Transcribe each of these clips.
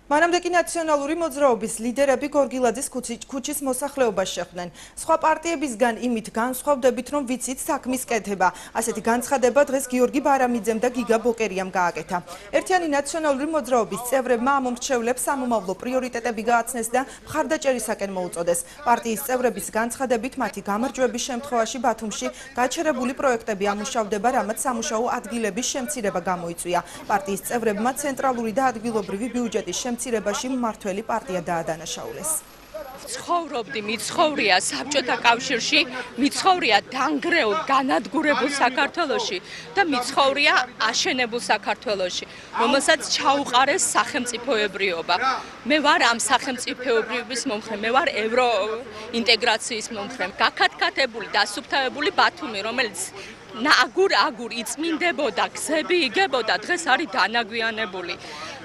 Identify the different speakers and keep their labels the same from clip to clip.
Speaker 1: მანამდე კი ნაციონალური მოძრაობის ლიდერები გორგილაძის ქუჩის მოსახლეობას შეხვდნენ. სხვა პარტიებისგან იმით განსხვავდებით, რომ ვიცით საქმის კეთება. ასეთი განცხადება დღეს გიორგი ბარამიძემ და გიგა ბოკერიამ გააკეთა. ერთიანი ნაციონალური მოძრაობის წევრებმა ამ მომრჩევლებს სამომავლო პრიორიტეტები გააცნეს და მხარდაჭერისაკენ მოუწოდეს. პარტიის წევრების განცხადებით, მათი გამარჯვების შემთხვევაში ბათუმში გაჩერებული პროექტები ამუშავდება, რამაც სამუშაო ადგილების შემცირება გამოიწვია. პარტიის წევრებმა ცენტრალური და ადგილობრივი ბიუჯეტის მცირებაში მმართველი პარტია დაადანაშაულეს.
Speaker 2: ცხოვრობდი, მიცხოვრია საბჭოთა კავშირში, მიცხოვრია დანგრეულ, განადგურებულ საქართველოში და მიცხოვრია აშენებულ საქართველოში, რომელსაც ჩაუყარეს სახელმწიფოებრიობა. მე ვარ ამ სახელმწიფოებრიობის მომხრე, მე ვარ ევროინტეგრაციის მომხრე. გაქათქათებული, დასუფთავებული ბათუმი, რომელიც აგურ იწმინდებოდა, გზები იგებოდა, დღეს არის დანაგვიანებული,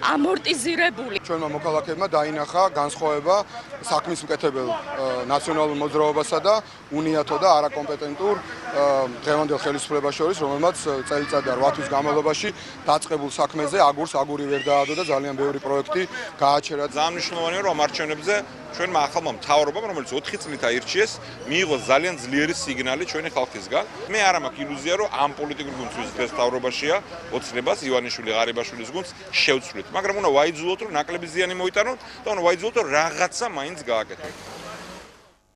Speaker 2: ამორტიზირებული.
Speaker 3: ჩვენმა მოქალაქეებმა დაინახა განსხვავება საქმის მკეთებელ ნაციონალურ მოძრაობასა და უნიათო და არაკომპეტენტურ დღევანდელ ხელისუფლებას შორის, რომელმაც წელიწად და 8 თვის განმავლობაში დაწყებულ საქმეზე აგური ვერ დაადო და ძალიან ბევრი პროექტი გააჩერა.
Speaker 4: ძალიან მნიშვნელოვანია, რომ არჩევნებზე ჩვენმა ახალმა მთავრობამ, რომელიც 4 წლით აირჩიეს, მიიღოს ძალიან ძლიერი სიგნალი ჩვენი ხალხისგან. მე არ მაქვს ილუზია, რომ ამ პოლიტიკურ გუნდს, ვის დღეს მთავრობაშია, ოცნებას ივანიშვილი, ღარიბაშვილის გუნდს შევცვლით. მაგრამ უნდა ვაიძულოთ, რომ ნაკლები ზიანი მოიტანოთ და უნდა ვაიძულოთ, რომ რაღაცა მაინც გააკეთოთ.